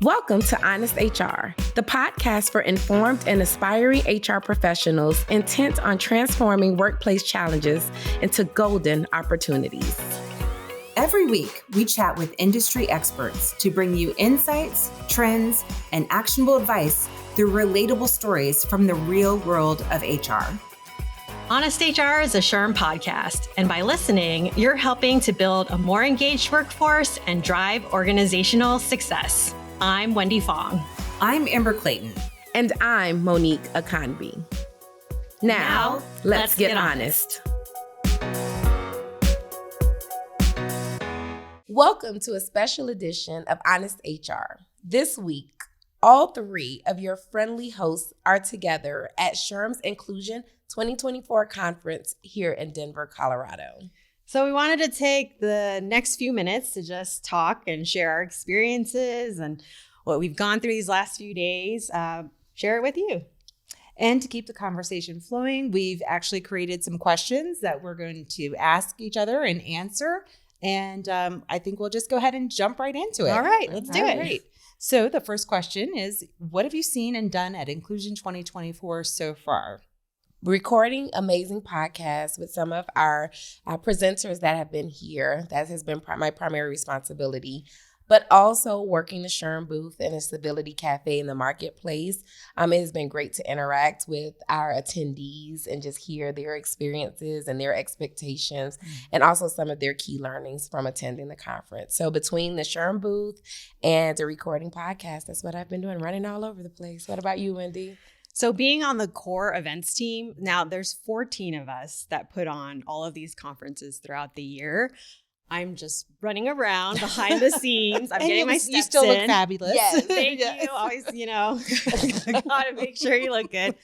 Welcome to Honest HR, the podcast for informed and aspiring HR professionals intent on transforming workplace challenges into golden opportunities. Every week, we chat with industry experts to bring you insights, trends, and actionable advice through relatable stories from the real world of HR. Honest HR is a SHRM podcast, and by listening, you're helping to build a more engaged workforce and drive organizational success. I'm Wendy Fong. I'm Amber Clayton. And I'm Monique Akanbi. Now let's get honest. Welcome to a special edition of Honest HR. This week, all three of your friendly hosts are together at SHRM's Inclusion 2024 conference here in Denver, Colorado. So we wanted to take the next few minutes to just talk and share our experiences and what we've gone through these last few days, share it with you. And to keep the conversation flowing, we've actually created some questions that we're going to ask each other and answer. And I think we'll just go ahead and jump right into it. All right, let's do it. Great. So the first question is, what have you seen and done at Inclusion 2024 so far? Recording amazing podcasts with some of our presenters that have been here. That has been my primary responsibility. But also working the SHRM booth and a civility cafe in the marketplace. It has been great to interact with our attendees and just hear their experiences and their expectations, and also some of their key learnings from attending the conference. So between the SHRM booth and the recording podcast, that's what I've been doing, running all over the place. What about you, Wendy? So being on the core events team, now there's 14 of us that put on all of these conferences throughout the year. I'm just running around behind the scenes. I'm getting my steps in. You still look fabulous. Yes, thank you. Always, gotta make sure you look good.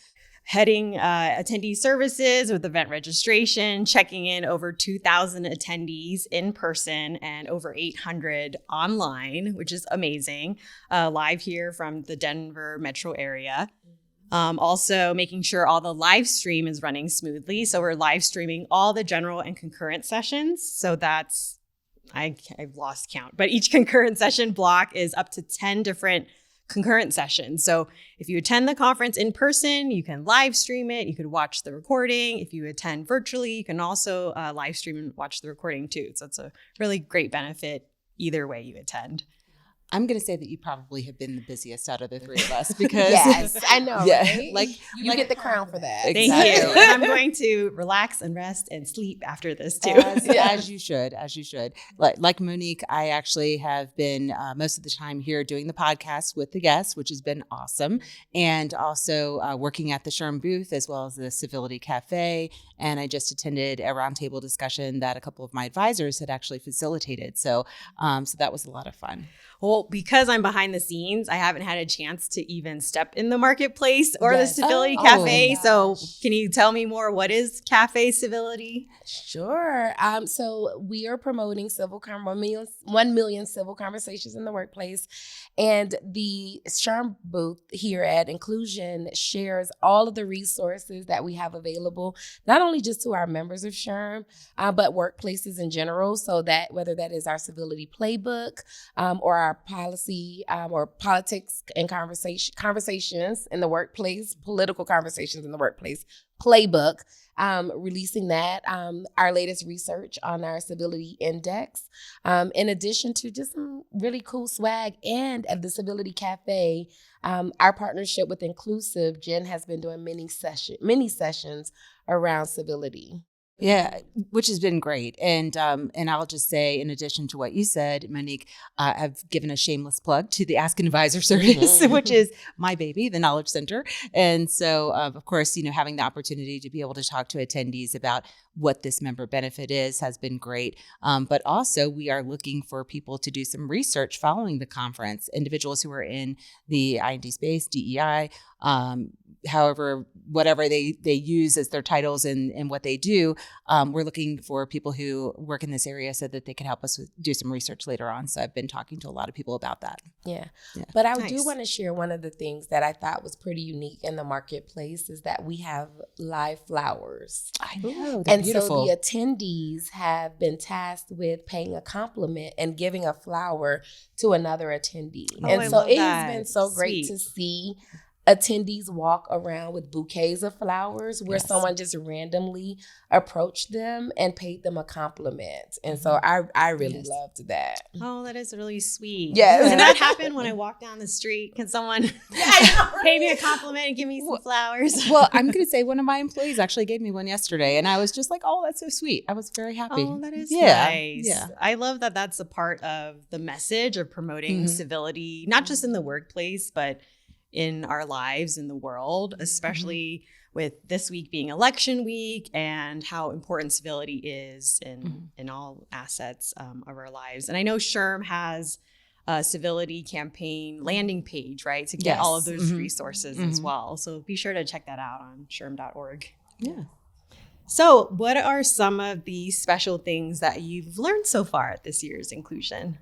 Heading attendee services with event registration, checking in over 2,000 attendees in person and over 800 online, which is amazing. Live here from the Denver metro area. Also making sure all the live stream is running smoothly. So we're live streaming all the general and concurrent sessions. So that's, I've lost count, but each concurrent session block is up to 10 different concurrent sessions. So if you attend the conference in person, you can live stream it. You could watch the recording. If you attend virtually, you can also live stream and watch the recording too. So it's a really great benefit either way you attend. I'm going to say that you probably have been the busiest out of the three of us because yes, I know, right? Like you get the crown for that. Thank you. And I'm going to relax and rest and sleep after this too. As you should. Like Monique, I actually have been most of the time here doing the podcast with the guests, which has been awesome. And also working at the SHRM booth as well as the Civility Cafe. And I just attended a roundtable discussion that a couple of my advisors had actually facilitated. So that was a lot of fun. Well, because I'm behind the scenes, I haven't had a chance to even step in the marketplace or the Civility Cafe. So can you tell me more? What is Cafe Civility? Sure. So we are promoting 1 million civil conversations in the workplace. And the SHRM booth here at Inclusion shares all of the resources that we have available, not only just to our members of SHRM, but workplaces in general. So that whether that is our civility playbook or our policy or politics and conversations in the workplace, political conversations in the workplace playbook, releasing that, our latest research on our civility index, in addition to just some really cool swag. And at the Civility Cafe, our partnership with Inclusive, Jen has been doing many sessions around civility. Yeah, which has been great. And I'll just say, in addition to what you said, Monique, I've given a shameless plug to the Ask an Advisor service, which is my baby, the Knowledge Center. And so, of course, having the opportunity to be able to talk to attendees about what this member benefit is has been great. But also, we are looking for people to do some research following the conference, individuals who are in the I&D space, DEI, however, whatever they use as their titles and what they do, we're looking for people who work in this area so that they can help us do some research later on. So I've been talking to a lot of people about that. Yeah. But I do want to share one of the things that I thought was pretty unique in the marketplace is that we have live flowers. I know. And Beautiful. so the attendees have been tasked with paying a compliment and giving a flower to another attendee. Oh, And I so love it that. has been so great Sweet. to see attendees walk around with bouquets of flowers where Yes. someone just randomly approached them and paid them a compliment. And so I really Yes. loved that. Oh, that is really sweet. Yes. Doesn't that happen when I walk down the street? Can someone pay me a compliment and give me some flowers? Well, I'm going to say one of my employees actually gave me one yesterday, and I was just like, oh, that's so sweet. I was very happy. Oh, that is Yeah, nice. yeah. I love that that's a part of the message of promoting civility, not just in the workplace, but in our lives, in the world, especially with this week being election week and how important civility is in all assets of our lives. And I know SHRM has a civility campaign landing page, right, to get all of those resources as well. So be sure to check that out on shrm.org. Yeah. So what are some of the special things that you've learned so far at this year's inclusion?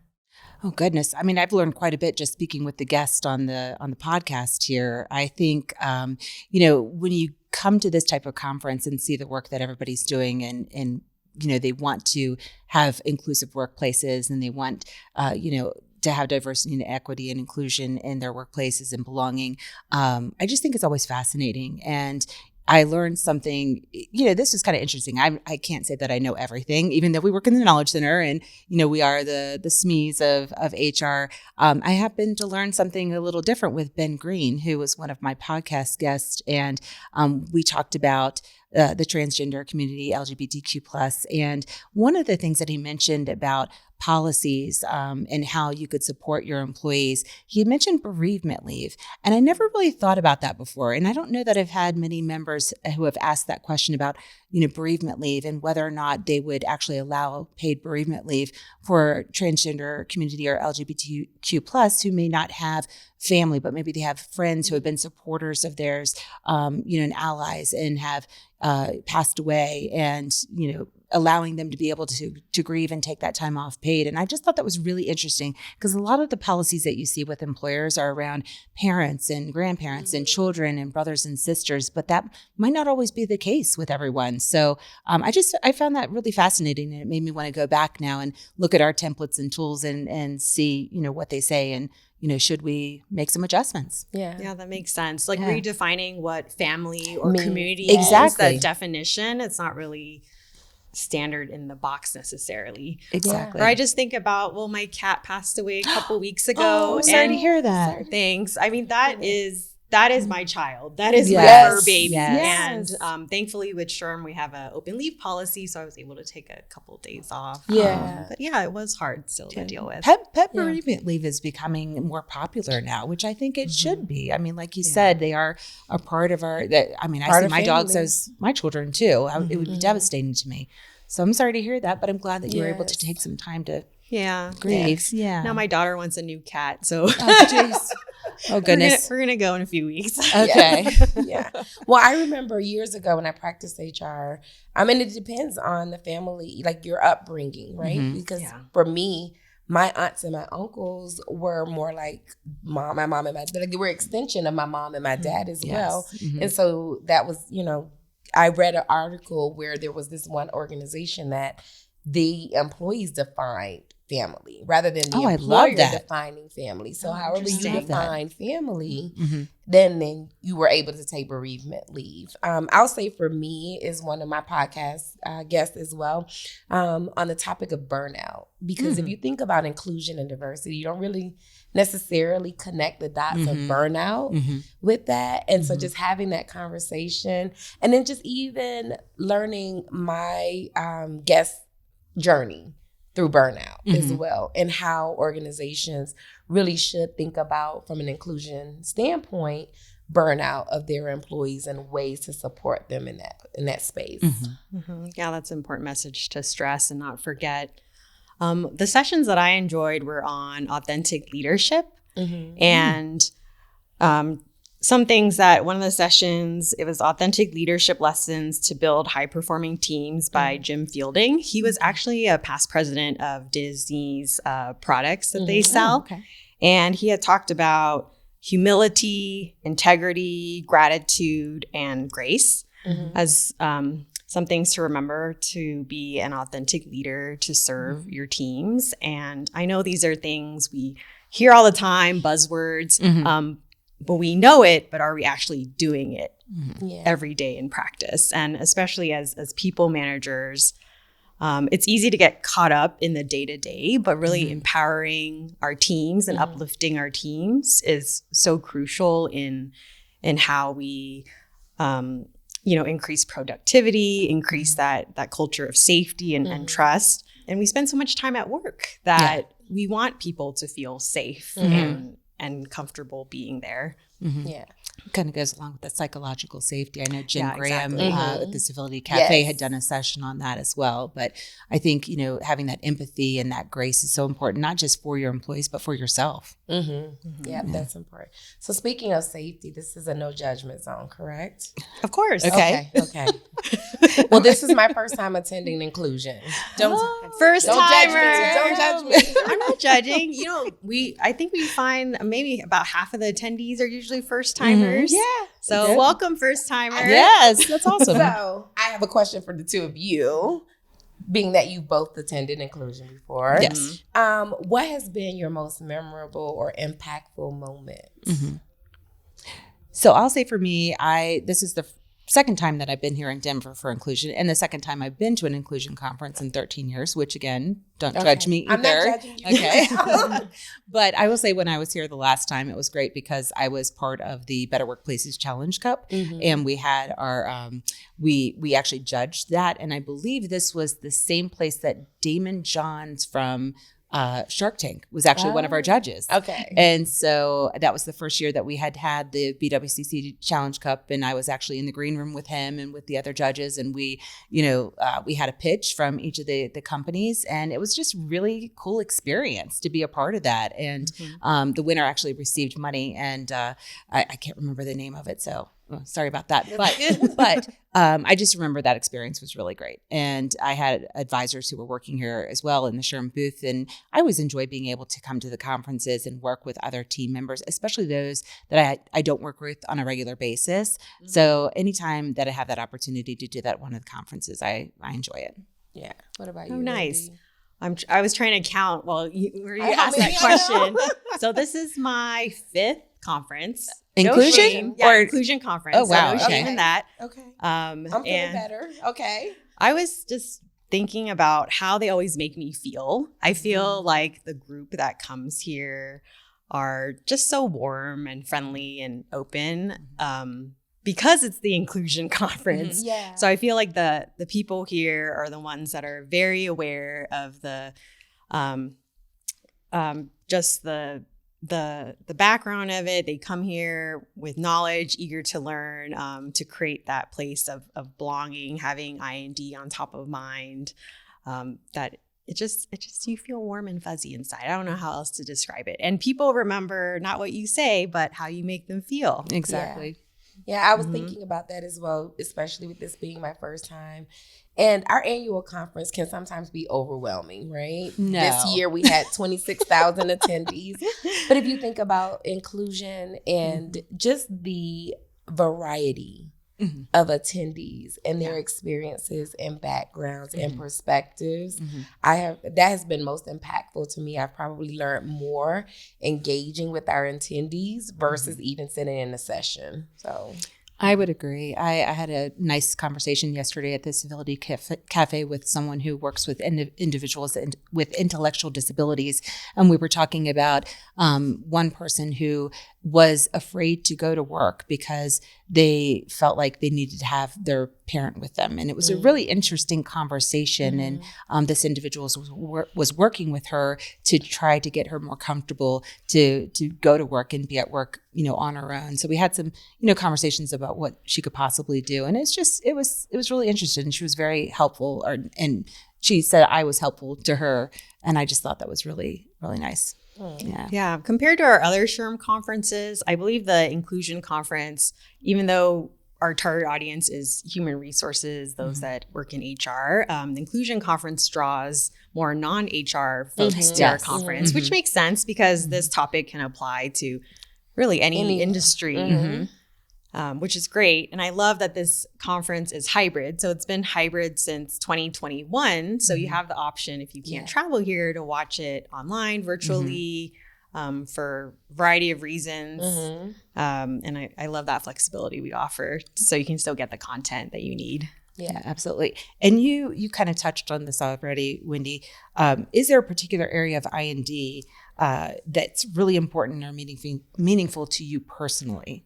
Oh goodness! I mean, I've learned quite a bit just speaking with the guest on the podcast here. I think when you come to this type of conference and see the work that everybody's doing, and they want to have inclusive workplaces, and they want to have diversity and equity and inclusion in their workplaces and belonging. I just think it's always fascinating. And I learned something, this was kind of interesting. I can't say that I know everything, even though we work in the Knowledge Center and, we are the SMEs of HR. I happened to learn something a little different with Ben Green, who was one of my podcast guests. And we talked about the transgender community, LGBTQ+. And one of the things that he mentioned about policies and how you could support your employees, he mentioned bereavement leave. And I never really thought about that before. And I don't know that I've had many members who have asked that question about, bereavement leave and whether or not they would actually allow paid bereavement leave for transgender community or LGBTQ+ who may not have family, but maybe they have friends who have been supporters of theirs, and allies and have passed away, and, allowing them to be able to grieve and take that time off paid. And I just thought that was really interesting because a lot of the policies that you see with employers are around parents and grandparents and children and brothers and sisters, but that might not always be the case with everyone. So I found that really fascinating, and it made me want to go back now and look at our templates and tools and see, what they say, and should we make some adjustments? Yeah, that makes sense. Like redefining what family or Me. community Exactly. is, that definition. It's not really standard in the necessarily. Exactly. Or I just think about, my cat passed away a couple weeks ago. Sorry to hear that. Thanks. I mean, that is my child. That is Yes. my fur baby. Yes. And thankfully with SHRM, we have an open leave policy. So I was able to take a couple of days off. Yeah. But yeah, it was hard still to deal with. Pet bereavement leave is becoming more popular now, which I think it should be. I mean, like you said, they are a part of I see my dogs as my children too. It would be devastating to me. So I'm sorry to hear that, but I'm glad that you were able to take some time to grieve. Yeah. Now my daughter wants a new cat. So Oh, jeez. Oh, goodness. We're gonna go in a few weeks. Okay. Yeah. Well, I remember years ago when I practiced HR, it depends on the family, like your upbringing, right? Because for me, my aunts and my uncles were more like my mom and my dad. Like they were an extension of my mom and my dad as well. And so that was, I read an article where there was this one organization that the employees defined family rather than the employer defining family. So however you define family, then you were able to take bereavement leave. I'll say for me is one of my podcast guests as well on the topic of burnout. Because if you think about inclusion and diversity, you don't really necessarily connect the dots of burnout with that. And so just having that conversation and then just even learning my guest journey through burnout as well, and how organizations really should think about, from an inclusion standpoint, burnout of their employees and ways to support them in that space. Yeah, that's an important message to stress and not forget. The sessions that I enjoyed were on authentic leadership and some things that one of the sessions, it was authentic leadership lessons to build high-performing teams by Jim Fielding. He was actually a past president of Disney's products that they sell. Oh, okay. And he had talked about humility, integrity, gratitude, and grace as some things to remember to be an authentic leader, to serve your teams. And I know these are things we hear all the time, buzzwords, but we know it, but are we actually doing it every day in practice? And especially as people managers, it's easy to get caught up in the day-to-day, but really empowering our teams and uplifting our teams is so crucial in how we increase productivity, increase that culture of safety and trust. And we spend so much time at work that we want people to feel safe and comfortable being there. Yeah. Kind of goes along with the psychological safety. I know Jen Graham exactly. at the Civility Cafe had done a session on that as well. But I think, having that empathy and that grace is so important, not just for your employees, but for yourself. Yeah, that's important. So speaking of safety, this is a no judgment zone, correct? Of course. Okay. Well, this is my first time attending inclusion. First timer. Don't judge me. I'm not judging. I think we find maybe about half of the attendees are usually first timers. Yeah. So welcome, first timer. Yes, that's awesome. So I have a question for the two of you, being that you both attended inclusion before. Yes. What has been your most memorable or impactful moment? So I'll say for me, this is the second time that I've been here in Denver for inclusion, and the second time I've been to an inclusion conference in 13 years, which again, don't judge me either. I'm not judging you. Okay. But I will say when I was here the last time, it was great because I was part of the Better Workplaces Challenge Cup, and we had our, we actually judged that. And I believe this was the same place that Damon Johns from Shark Tank was actually one of our judges. Okay. And so that was the first year that we had the BWCC Challenge Cup, and I was actually in the green room with him and with the other judges, and we had a pitch from each of the companies, and it was just really cool experience to be a part of that. And the winner actually received money, and I can't remember the name of it, so sorry about that. But I just remember that experience was really great. And I had advisors who were working here as well in the SHRM booth. And I always enjoy being able to come to the conferences and work with other team members, especially those that I don't work with on a regular basis. So anytime that I have that opportunity to do that at one of the conferences, I enjoy it. Yeah. What about you? Oh, nice. Wendy? I was trying to count while you asked that question. So this is my 5th conference. Inclusion? No inclusion conference. Oh, wow. So no shame in that. Okay. I'm feeling better. Okay. I was just thinking about how they always make me feel. I feel like the group that comes here are just so warm and friendly and open because it's the inclusion conference. Yeah. So I feel like the people here are the ones that are very aware of the just the background of it. They come here with knowledge, eager to learn, to create that place of belonging, having I&D on top of mind, that it just you feel warm and fuzzy inside. I don't know how else to describe it. And people remember not what you say, but how you make them feel. Exactly. Yeah, I was thinking about that as well, especially with this being my first time. And our annual conference can sometimes be overwhelming, right? No. This year we had 26,000 attendees. But if you think about inclusion and just the variety of attendees and their experiences and backgrounds and perspectives, that has been most impactful to me. I've probably learned more engaging with our attendees versus even sitting in a session. So I would agree. I had a nice conversation yesterday at the Civility Cafe with someone who works with individuals with intellectual disabilities. And we were talking about one person who was afraid to go to work because they felt like they needed to have their parent with them. And it was a really interesting conversation. And this individual was working with her to try to get her more comfortable to go to work and be at work, on her own. So we had some, conversations about what she could possibly do. And it was really interesting. And she was very helpful, and she said I was helpful to her. And I just thought that was really, really nice. Yeah. Compared to our other SHRM conferences, I believe the inclusion conference, even though our target audience is human resources, those that work in HR, the inclusion conference draws more non-HR folks to our conference, which makes sense because this topic can apply to really any industry. which is great. And I love that this conference is hybrid. So it's been hybrid since 2021. So you have the option, if you can't travel here, to watch it online, virtually, for a variety of reasons. And I love that flexibility we offer, so you can still get the content that you need. Yeah, absolutely. And you kind of touched on this already, Wendy. Is there a particular area of I&D that's really important or meaningful to you personally?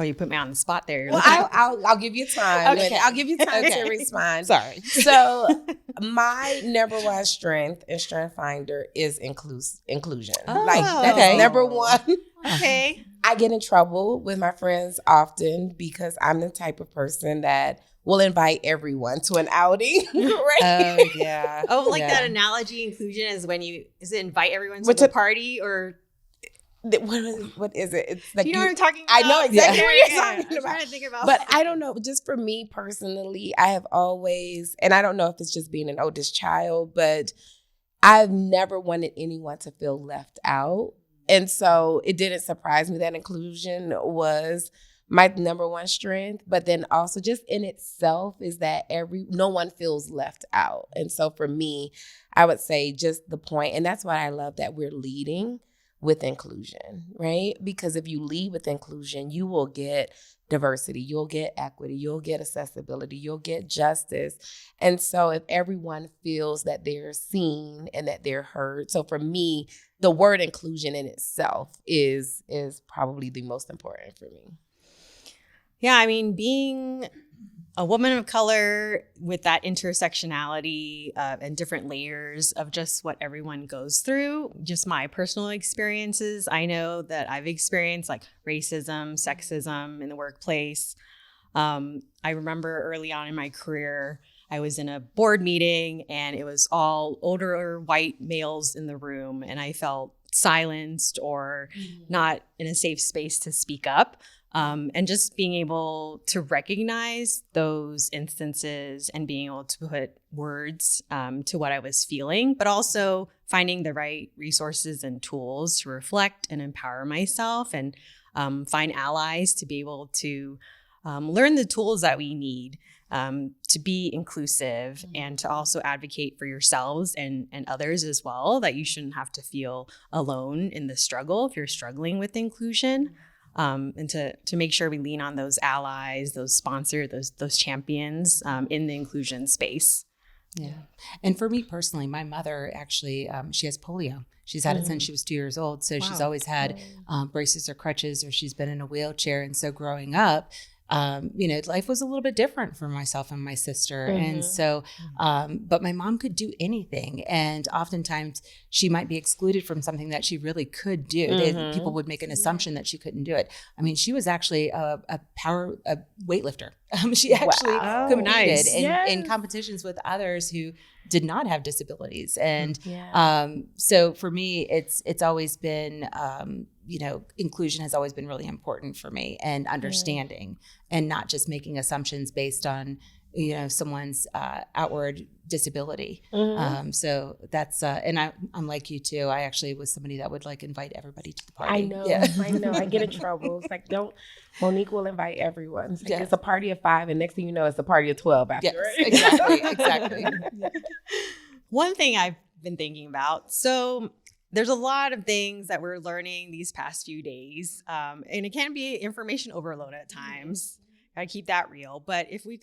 Oh, you put me on the spot there. Well, I'll give you time. Okay. I'll give you time to respond. Sorry. So my number one strength in Strength Finder is inclusion. Oh, that's number one. Okay. I get in trouble with my friends often because I'm the type of person that will invite everyone to an outing. Right? Oh, yeah. That analogy, inclusion is is it invite everyone to the party, or what is it? It's like you know what I'm talking about? I know exactly what you're talking I'm about. trying to think about. But I don't know. Just for me personally, I have always, and I don't know if it's just being an oldest child, but I've never wanted anyone to feel left out. And so it didn't surprise me that inclusion was my number one strength. But then also just in itself is that no one feels left out. And so for me, I would say just the point, and that's why I love that we're leading with inclusion, right? Because if you lead with inclusion, you will get diversity, you'll get equity, you'll get accessibility, you'll get justice. And so if everyone feels that they're seen and that they're heard, so for me, the word inclusion in itself is probably the most important for me. Yeah, I mean, being a woman of color with that intersectionality and different layers of just what everyone goes through, just my personal experiences. I know that I've experienced like racism, sexism in the workplace. I remember early on in my career, I was in a board meeting and it was all older white males in the room, and I felt silenced or not in a safe space to speak up. And just being able to recognize those instances and being able to put words to what I was feeling, but also finding the right resources and tools to reflect and empower myself, and find allies to be able to learn the tools that we need to be inclusive, and to also advocate for yourselves and others as well, that you shouldn't have to feel alone in the struggle if you're struggling with inclusion. And to make sure we lean on those allies, those sponsors, those champions in the inclusion space. Yeah. And for me personally, my mother actually, she has polio. She's had it since she was 2 years old. So she's always had braces or crutches, or she's been in a wheelchair. And so growing up, life was a little bit different for myself and my sister. And so, but my mom could do anything. And oftentimes she might be excluded from something that she really could do. People would make an assumption that she couldn't do it. I mean, she was actually a weightlifter. She actually competed in competitions with others who did not have disabilities. And so for me, it's always been, inclusion has always been really important for me, and understanding and not just making assumptions based on, someone's outward disability. So that's, and I'm like you too. I actually was somebody that would invite everybody to the party. I know. I get in trouble. It's like, Monique will invite everyone. It's, it's a party of 5, and next thing you know, it's a party of 12 after. Yes, exactly. One thing I've been thinking about, so there's a lot of things that we're learning these past few days, and it can be information overload at times. Gotta keep that real. But if you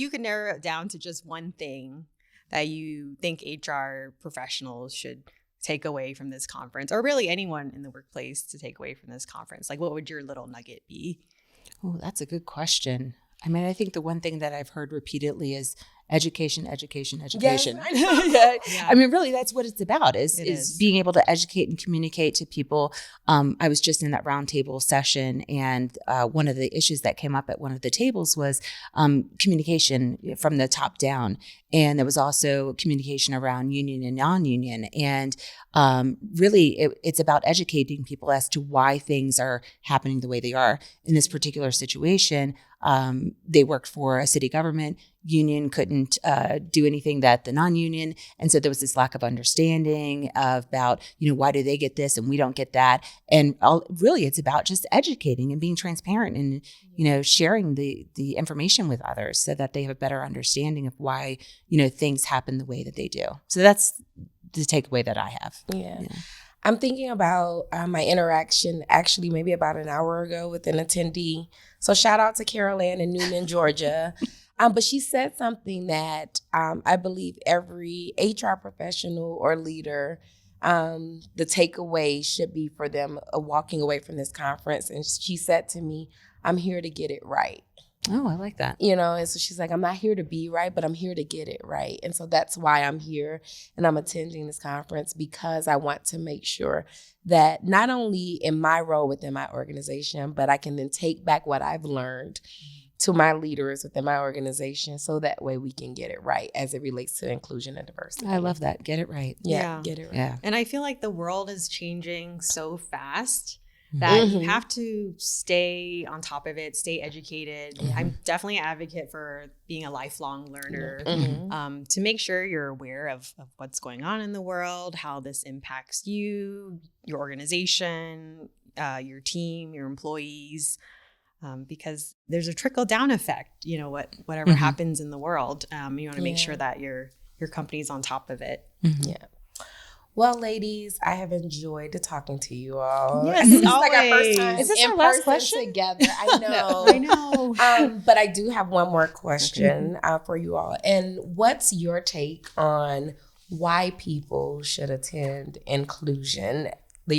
could narrow it down to just one thing that you think HR professionals should take away from this conference, or really anyone in the workplace to take away from this conference, what would your little nugget be? Oh, that's a good question. I mean, I think the one thing that I've heard repeatedly is education. Yes, I mean, really, that's what it's about, is being able to educate and communicate to people. I was just in that roundtable session, and one of the issues that came up at one of the tables was communication from the top down. And there was also communication around union and non-union. And really, it's about educating people as to why things are happening the way they are. In this particular situation, They worked for a city government. Union couldn't do anything that the non-union. And so there was this lack of understanding about, why do they get this and we don't get that? And really, it's about just educating and being transparent and, sharing the information with others so that they have a better understanding of why, things happen the way that they do. So that's the takeaway that I have. Yeah. I'm thinking about my interaction actually maybe about an hour ago with an attendee. So shout out to Carol Ann in Noonan, Georgia. But she said something that I believe every HR professional or leader, the takeaway should be for them walking away from this conference. And she said to me, I'm here to get it right. Oh, I like that. And so she's like, I'm not here to be right, but I'm here to get it right. And so that's why I'm here and I'm attending this conference, because I want to make sure that not only in my role within my organization, but I can then take back what I've learned to my leaders within my organization, so that way we can get it right as it relates to inclusion and diversity. I love that. Get it right. Yeah. Get it right. Yeah. And I feel like the world is changing so fast that you have to stay on top of it, stay educated. I'm definitely an advocate for being a lifelong learner, to make sure you're aware of what's going on in the world, how this impacts you, your organization, your team, your employees, because there's a trickle-down effect, whatever happens in the world. You want to make sure that your company's on top of it. Yeah. Well, ladies, I have enjoyed talking to you all. Yes, it's always. like our first time Is this in our last person question? together. I know. I know. But I do have one more question for you all. And what's your take on why people should attend the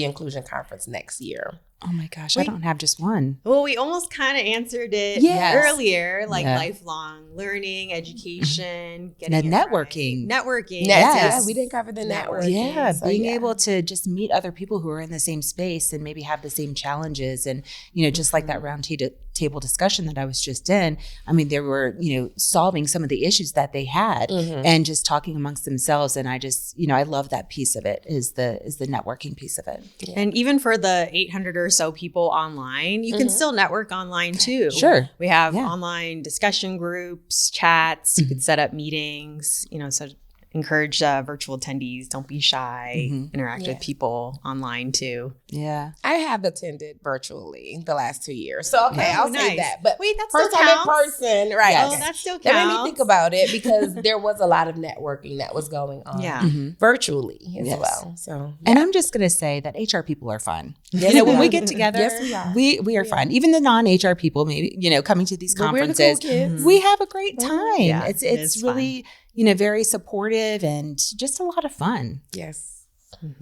inclusion conference next year? Oh my gosh, I don't have just one. Well, we almost kind of answered it earlier, like lifelong learning, education, getting networking. Networking. Yeah, we didn't cover the networking. Yeah, So, being able to just meet other people who are in the same space and maybe have the same challenges. And, just like that round table discussion that I was just in, I mean, they were, solving some of the issues that they had and just talking amongst themselves. And I just, I love that piece of it is the networking piece of it. Yeah. And even for the 800 or so people online, you can still network online too. Sure. We have online discussion groups, chats, you could set up meetings, so encourage virtual attendees, don't be shy, interact with people online too. Yeah. I have attended virtually the last 2 years. So, I'll say that. But wait, that's first still time in counts? person, right? Oh, Okay. that still counts. That made me think about it because there was a lot of networking that was going on virtually as well. So, And I'm just going to say that HR people are fun. Yes, when we we are. get together, Yes, we are. we are fun. Even the non-HR people, maybe, coming to these But we're the conferences, cool kids. we have a great time. Yeah, it's it's really, very supportive and just a lot of fun. Yes.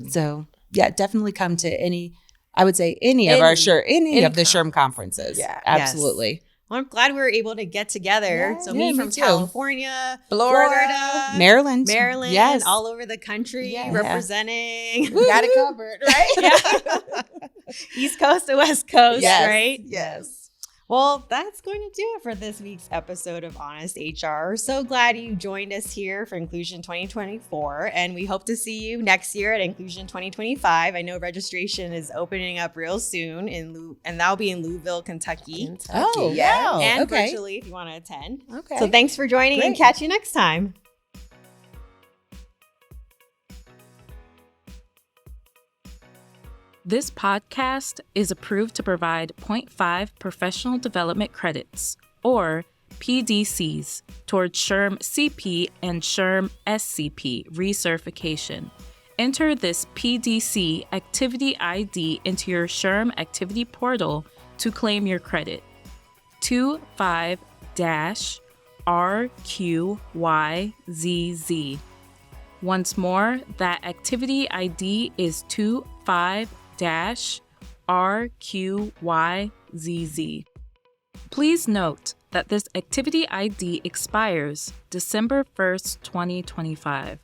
So yeah, definitely come to any of the SHRM conferences. Yeah. Absolutely. Well, I'm glad we were able to get together. So me from too. California, Florida, Maryland, Yes. All over the country representing. got it covered, right? East Coast to West Coast, right? Yes. Well, that's going to do it for this week's episode of Honest HR. We're so glad you joined us here for Inclusion 2024, and we hope to see you next year at Inclusion 2025. I know registration is opening up real soon, and that'll be in Louisville, Kentucky. Oh, yeah. wow. And Okay. virtually if you want to attend. Okay. So thanks for joining and Great. catch you next time. This podcast is approved to provide 0.5 professional development credits, or PDCs, towards SHRM-CP and SHRM-SCP recertification. Enter this PDC activity ID into your SHRM activity portal to claim your credit. 25-RQYZZ. Once more, that activity ID is 25-RQYZZ. Please note that this activity ID expires December 1st, 2025.